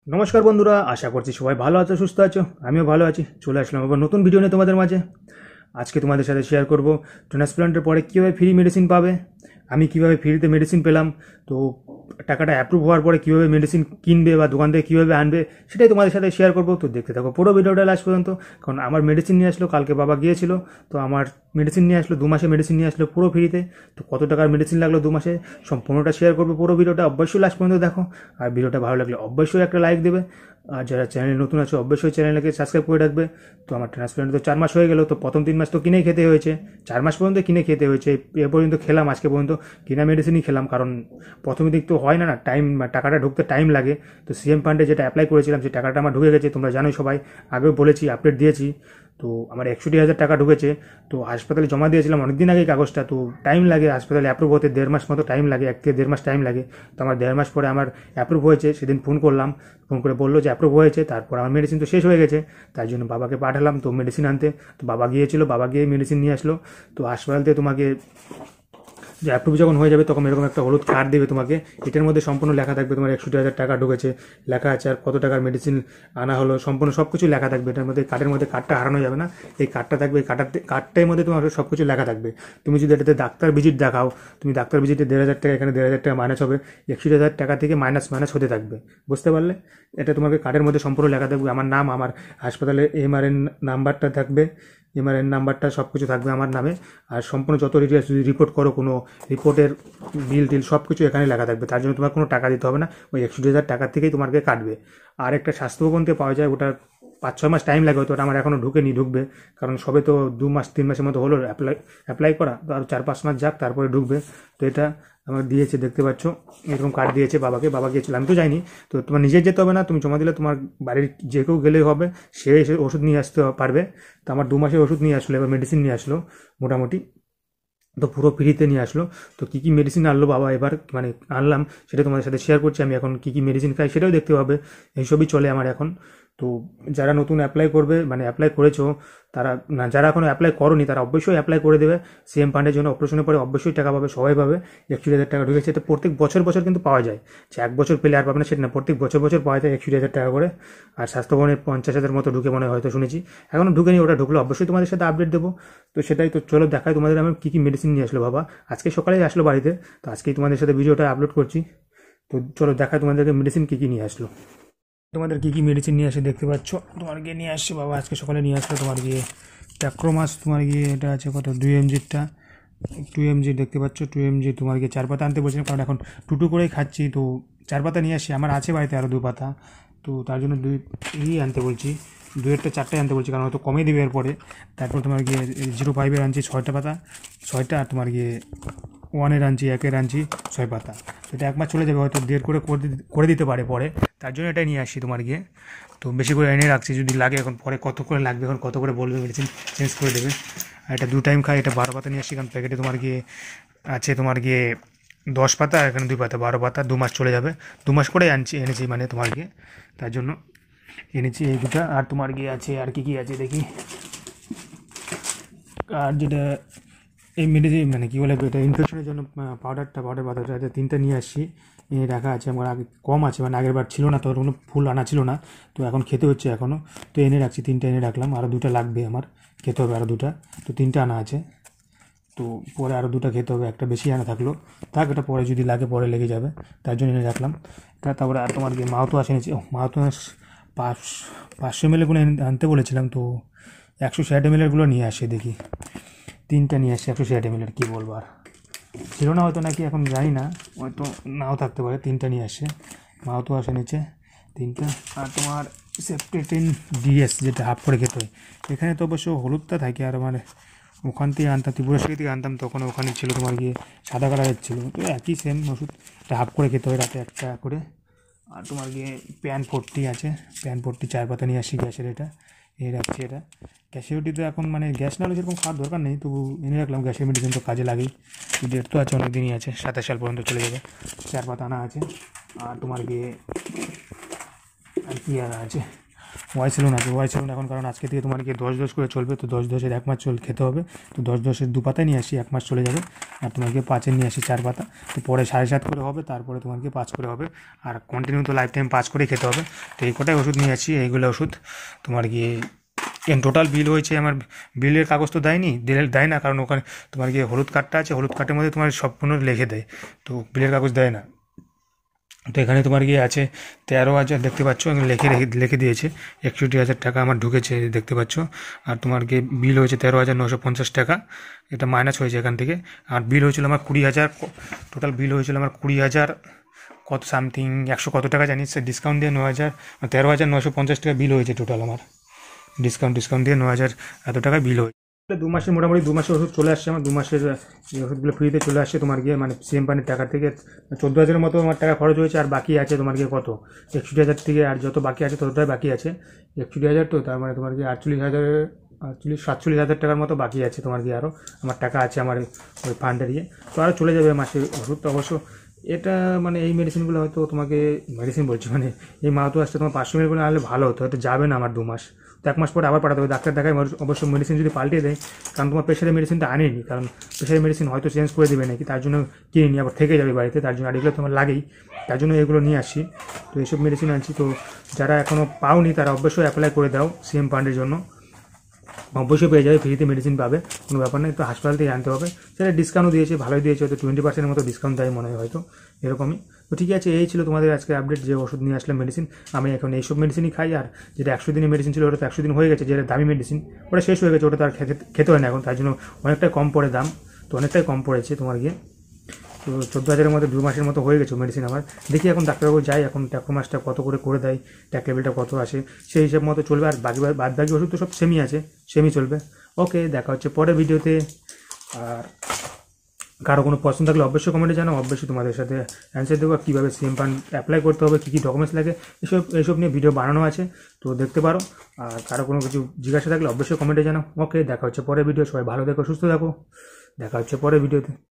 নমস্কার বন্ধুরা, আশা করছি সবাই ভালো আছো, সুস্থ আছো। আমিও ভালো আছি। চলে আসলাম আবার নতুন ভিডিও নিয়ে তোমাদের মাঝে। আজকে তোমাদের সাথে শেয়ার করব ট্রান্সপ্লান্টের পরে কীভাবে ফ্রি মেডিসিন পাবে, আমি কিভাবে ফ্রিতে মেডিসিন পেলাম, তো টাকাটা অ্যাপ্রুভ হওয়ার পরে কীভাবে মেডিসিন কিনবে বা দোকান থেকে কীভাবে আনবে সেটাই তোমাদের সাথে শেয়ার করবো। তো দেখতে থাকো পুরো ভিডিওটা লাস্ট পর্যন্ত। কারণ আমার মেডিসিন নিয়ে আসলো, কালকে বাবা গিয়েছিল, তো আমার মেডিসিন নিয়ে আসলো, 2 মাসে মেডিসিন নিয়ে আসলো পুরো ফ্রিতে। তো কত টাকার মেডিসিন লাগলো 2 মাসে সম্পূর্ণটা শেয়ার করবো। পুরো ভিডিওটা অবশ্যই লাস্ট পর্যন্ত দেখো। আর ভিডিওটা ভালো লাগলে অবশ্যই একটা লাইক দেবে। আর যারা চ্যানেলে নতুন আছে অবশ্যই চ্যানেলকে সাবস্ক্রাইব করে রাখবে। তো আমার ট্রান্সপ্লান্ট তো 4 মাস হয়ে গেল, তো প্রথম 3 মাস তো কিনেই খেতে হয়েছে, 4 মাস পর্যন্ত কিনে খেতে হয়েছে। এ পর্যন্ত খেলাম, আজকে পর্যন্ত কিনা মেডিসিনই খেলাম। কারণ প্রথম দিক তো হয় না, টাইম, টাকাটা ঢুকতে টাইম লাগে। তো সিএম ফান্ডে যেটা অ্যাপ্লাই করেছিলাম সেই টাকাটা আমার ঢুকে গেছে, তোমরা জানোই সবাই, আগেও বলেছি, আপডেট দিয়েছি। তো আমার 61,000 টাকা ঢুকেছে। তো হাসপাতালে জমা দিয়েছিলাম অনেকদিন আগেই কাগজটা, তো টাইম লাগে হাসপাতালে অ্যাপ্রুভ হতে, 1.5 মাস মতো টাইম লাগে, 1 থেকে 1.5 মাস টাইম লাগে। তো আমার 1.5 মাস পরে আমার অ্যাপ্রুভ হয়েছে। সেদিন ফোন করলাম, ফোন করে বললো যে অ্যাপ্রুভ হয়েছে। তারপর আমার মেডিসিন তো শেষ হয়ে গেছে, তাই জন্য বাবাকে পাঠালাম তো মেডিসিন আনতে। তো বাবা গিয়েছিল, বাবা গিয়ে মেডিসিন নিয়ে আসলো। তো হাসপাতাল থেকে তোমাকে যে অ্যাপ্রুভ যখন হয়ে যাবে তখন এরকম একটা হলুদ কার্ড দেবে তোমাকে। এটার মধ্যে সম্পূর্ণ লেখা থাকবে তোমার 61,000 টাকা ঢুকেছে লেখা আছে, আর কত টাকার মেডিসিন আনা হলো সম্পূর্ণ সব কিছু লেখা থাকবে এটার মধ্যে। কার্ডের মধ্যে কার্ডটা হারানো যাবে না, এই কার্ডটা থাকবে। এই কার্ডটার মধ্যে তোমার সব কিছু লেখা থাকবে। তুমি যদি এটাতে ডাক্তার ভিজিট দেখাও, তুমি ডাক্তার ভিজিটে 1,500 টাকা, এখানে 1,500 টাকা মাইনাস হবে, 61,000 টাকা থেকে মাইনাস মাইনাস হতে থাকবে। বুঝতে পারলে? এটা তোমাকে কার্ডের মধ্যে সম্পূর্ণ লেখা থাকবে, আমার নাম, আমার হাসপাতালের এমআরএন নাম্বারটা থাকবে, এমআরএন নাম্বারটা সব কিছু থাকবে আমার নামে। আর সম্পূর্ণ যত ডিটেলস, যদি রিপোর্ট করো, কোনো রিপোর্টের বিল টিল সব কিছু এখানে লেখা থাকবে। তার জন্য তোমার কোনো টাকা দিতে হবে না, ওই 61,000 টাকার থেকেই তোমাকে কাটবে। আর একটা স্বাস্থ্যভবন থেকে পাওয়া যায়, ওটা 5-6 মাস টাইম লাগে, হয়তো ওটা আমার এখনও ঢুকেনি, ঢুকবে। কারণ সবে তো 2 মাস 3 মাসের মতো হলো অ্যাপ্লাই করা, তো আর 4-5 মাস যাক তারপরে ঢুকবে। তো এটা আমার দিয়েছে, দেখতে পাচ্ছ এরকম কার্ড দিয়েছে বাবাকে। বাবা গিয়েছিল, আমি তো যাইনি। তো তোমার নিজে যেতে হবে না, তুমি জমা দিলে তোমার বাড়ির যে কেউ গেলেই হবে, সে এসে ওষুধ নিয়ে আসতে পারবে। তো আমার 2 মাসের ওষুধ নিয়ে আসলো, এবার মেডিসিন নিয়ে আসলো মোটামুটি, তো পুরো ফ্রিতে নিয়ে আসলো। তো কী কী মেডিসিন আনলো বাবা এবার, মানে আনলাম, সেটা তোমাদের সাথে শেয়ার করছি। আমি এখন কী কী মেডিসিন খাই সেটাও দেখতে পাবে, এইসবই চলে আমার এখন। তো যারা নতুন অ্যাপ্লাই করবে, মানে অ্যাপ্লাই করেছো তারা, না যারা এখনো অ্যাপ্লাই করোনি তারা অবশ্যই অ্যাপ্লাই করে দেবে। সিএম ফান্ডের জন্য অপারেশনের পরে অবশ্যই টাকা পাবে, সবাই পাবে। 61,000 টাকা ঢুকেছে, এটা প্রত্যেক বছর বছর কিন্তু পাওয়া যায়, যে 1 বছর পেলে আর পাবে না সেটা না, প্রত্যেক বছর বছর পাওয়া যায় 61,000 টাকা করে। আর স্বাস্থ্যভবনে 50,000 মতো ঢুকে মনে হয়, হয়তো শুনেছি, এখনও ঢুকেনি, ওটা ঢুকলে অবশ্যই তোমাদের সাথে আপডেট দেবো। তো সেটাই, তো চলো দেখাই তোমাদের আমি কী কী মেডিসিন নিয়ে আসলো বাবা। আজকে সকালেই আসলো বাড়িতে, তো আজকেই তোমাদের সাথে ভিডিওটা আপলোড করছি। তো চলো দেখাই তোমাদেরকে মেডিসিন কী কী নিয়ে আসলো। তোমাদের কী কী মেডিসিন নিয়ে আসে দেখতে পাচ্ছ, তোমার গিয়ে নিয়ে আসছে বাবা, আজকে সকালে নিয়ে আসলো। তোমার গিয়ে ট্যাক্রোমাস, তোমার গিয়ে এটা আছে কত, 2 mgটা, 2 mg দেখতে পাচ্ছ, 2 mg। তোমার গিয়ে 4 পাতা আনতে বলছিলাম, কারণ এখন টুটু করেই খাচ্ছি, তো 4 পাতা নিয়ে আসি। আমার আছে বাড়িতে আরও 2 পাতা, তো তার জন্য 2 আনতে বলছি, 2-এরটা 4টাই আনতে বলছি, কারণ হয়তো কমে দেবে এরপরে। তারপর তোমার গিয়ে 05-এর আনছি 6টা পাতা, 6টা। আর তোমার গিয়ে 1-এর আনছি, 1-এর আনছি 6 পাতা। এটা 1 মাস চলে যাবে, হয়তো 1.5 করে দিতে পারে পরে, তার জন্য এটাই নিয়ে আসছি তোমার গিয়ে। তো বেশি করে এনে রাখছি, যদি লাগে এখন পরে কত করে লাগবে, এখন কত করে বলবে, মেডিসিন চেঞ্জ করে দেবে। আর এটা 2 টাইম খাই, এটা 12 পাতা নিয়ে আসছি, কারণ প্যাকেটে তোমার গিয়ে আছে তোমার গিয়ে 10 পাতা, আর এখানে 2 পাতা, 12 পাতা, 2 মাস চলে যাবে। 2 মাস করেই এনেছি, মানে তোমার গিয়ে তার জন্য এনেছি এই দুটা। আর তোমার গিয়ে আছে, আর কি কি আছে দেখি, আর যেটা এই মেডিসিন, মানে কী বলে এটা, ইনফেকশনের জন্য পাউডার পাতাটা আছে, 3টা নিয়ে আসছি, এনে রাখা আছে। আমার আগে কম আছে, মানে আগের বার ছিল না, তো কোনো ফুল আনা ছিল না, তো এখন খেতে হচ্ছে এখনও। তো এনে রাখছি, 3টা এনে রাখলাম, আরও 2টা লাগবে আমার, খেতে হবে আরও 2টা। তো 3টা আনা আছে, তো পরে আরও 2টা খেতে হবে, একটা বেশি আনা থাকলো, থাক, এটা পরে যদি লাগে পরে লেগে যাবে, তার জন্য এনে রাখলাম এটা। তারপরে আর তোমার গিয়ে মাউথওয়াশ এনেছি, মাউথওয়াশ 500 ml আনতে বলেছিলাম, তো 160 ml নিয়ে আসে দেখি, 3টা নিয়ে আসছে 160 ml, কী বলবো আর, ছিল না হয়তো, নাকি এখন জানি না, হয়তো নাও থাকতে পারে। 3টা নিয়ে আসছে, মাউথওয়াশ এনেছে 3টা। আর তোমার সেপটেটিন ডিএস, যেটা হাফ করে খেতে হয়, এখানে তো অবশ্য হলুদটা থাকে, আর মানে ওখান থেকে আনতাম, ত্রিপুরা থেকে আনতাম, তখন ওখানে ছিল তোমার গিয়ে সাদা কালারের ছিল, তো একই সেম ওষুধ, এটা হাফ করে খেতে হয় রাতে 1টা করে। আর তোমার গিয়ে প্যান 40 আছে, প্যান 40 4 পাতা নিয়ে আসি, গ্যাসের এটা এই রাখছি। এটা ক্যাশিওটি তো এখন মানে গ্যাস না হলে সেরকম খাওয়ার দরকার নেই, তবু এনে রাখলাম, গ্যাসের মেডিসিন তো কাজে লাগেই। ডেট তো আছে, অনেক দিনই আছে, 27 সাল পর্যন্ত চলে যাবে। 4 পাতা আনা আছে। আর তোমার গিয়ে আর কি আনা আছে, ওয়াই সেলুন আছে, ওয়াই সেলুন এখন কারণ আজকে থেকে তোমার কি 10-10 করে চলবে, তো 10-10-এর 1 মাস খেতে হবে। তো 10-10-এর 2 পাতায় নিয়ে আসি, 1 মাস চলে যাবে। আর তোমাকে 5-এর নিয়ে আসি 4 পাতা, তো পরে 7.5 করে হবে, তারপরে তোমাকে 5 করে হবে। আর কন্টিনিউ তো লাইফ টাইম 5 করেই খেতে হবে। তো এই কটাই ওষুধ নিয়ে আসি, এইগুলো ওষুধ তোমার গিয়ে টোটাল বিল হয়েছে আমার। বিলের কাগজ তো দেয়নি, দেয় না, কারণ ওখানে তোমার গিয়ে হলুদ কার্ডটা আছে, হলুদ কার্ডের মধ্যে তোমার সম্পূর্ণ লিখে দেয়, তো বিলের কাগজ দেয় না। তো এখানে তোমার গিয়ে আছে 13,000, দেখতে পাচ্ছ লিখে দিয়েছে। 61,000 টাকা আমার ঢুকেছে দেখতে পাচ্ছ। আর তোমার গিয়ে বিল হয়েছে 13,950 টাকা, এটা মাইনাস হয়েছে এখান থেকে। আর বিল হয়েছিল আমার 20,000, টোটাল বিল হয়েছিল আমার 20,000 কত সামথিং 100 কত টাকা জানিস, ডিসকাউন্ট দিয়ে 9,000, 13,950 টাকা বিল হয়েছে টোটাল আমার। ডিসকাউন্ট দিয়ে 9,000 এত টাকা বিল হয়েছে। 2 মাসের মোটামুটি 2 মাসের ওষুধ চলে আসছে আমার। 2 মাসের এই ওষুধগুলো ফ্রিতে চলে আসছে তোমার গিয়ে, মানে সিএম পানির টাকা থেকে 14,000-এর মতো আমার টাকা খরচ হয়েছে। আর বাকি আছে তোমার গিয়ে কত 61,000 থেকে, আর যত বাকি আছে ততটাই বাকি আছে। 61,000, তো তার মানে তোমার গিয়ে 47,000 টাকার মতো বাকি আছে তোমার গিয়ে। আরও আমার টাকা আছে আমার ওই ফান্ডে দিয়ে, তো আরও চলে যাবে মাসে ওষুধটা অবশ্য। এটা মানে এই মেডিসিনগুলো হয়তো তোমাকে, মেডিসিন বলছি মানে এই মাউথ ওয়াশটা তোমার 500 ml করে আনলে ভালো হতো, হয়তো যাবে না আমার 2 মাস। তো 1 মাস পরে আবার পাঠাতে হবে, ডাক্তার দেখায় অবশ্য মেডিসিন যদি পাল্টে দেয়, কারণ তোমার প্রেশারের মেডিসিনটা আনেনি, কারণ প্রেশারের মেডিসিন হয়তো চেঞ্জ করে দেবে নাকি, তার জন্য কিনে নিয়ে আবার থেকে যাবে বাড়িতে, তার জন্য আর এগুলো তোমার লাগেই, তার জন্য এগুলো নিয়ে আসছি। তো এইসব মেডিসিন আনছি, তো যারা এখনও পাওনি তারা অবশ্যই অ্যাপ্লাই করে দাও সিএম ফান্ডের জন্য, অবশ্যই পেয়ে যাবে, ফ্রিতে মেডিসিন পাবে, কোনো ব্যাপার নেই। তো হাসপাতাল থেকে আনতে হবে, সেটা ডিসকাউন্টও দিয়েছে, ভালোই দিয়েছে, হয়তো 20% মতো ডিসকাউন্ট দেয় মনে হয় হয়তো, এরকমই। তো ঠিক আছে, এই ছিল তোমাদের আজকে আপডেট, যে ওষুধ নিয়ে আসলাম মেডিসিন। আমি এখন এইসব মেডিসিনই খাই, আর যেটা 100 দিনের মেডিসিন ছিল ওটা তো 100 দিন হয়ে গেছে, যেটা দামি মেডিসিন ওটা শেষ হয়ে গেছে, ওটা তো আর খেতে হয় না এখন, তার জন্য অনেকটাই কম পড়ে দাম, তো অনেকটাই কম পড়েছে তোমার গিয়ে। তো 14,000-এর মধ্যে 2 মাসের মতো হয়ে গেছে মেডিসিন আমার। দেখি এখন ডাক্তারবাবু যাই, এখন ট্যাক্রো মাসটা কত করে দেয়, ট্যাক লেভেলটা কত আসে, সেই হিসাব মতো চলবে। আর বাদ বাকি ওষুধ তো সব সেমই আছে, সেমই চলবে। ওকে, দেখা হচ্ছে পরের ভিডিওতে। আর কারো কোনো প্রশ্ন থাকলে অবশ্যই কমেন্টে জানাও, অবশ্যই তোমাদের সাথে অ্যান্সার দেবো। কীভাবে সিএম ফান্ড অ্যাপ্লাই করতে হবে, কী কী ডকুমেন্টস লাগে, এইসব নিয়ে ভিডিও বানানো আছে, তো দেখতে পারো। আর কারো কোনো কিছু জিজ্ঞাসা থাকলে অবশ্যই কমেন্টে জানাও। ওকে, দেখা হচ্ছে পরের ভিডিও। সবাই ভালো দেখো, সুস্থ থাকো, দেখা হচ্ছে পরের ভিডিওতে।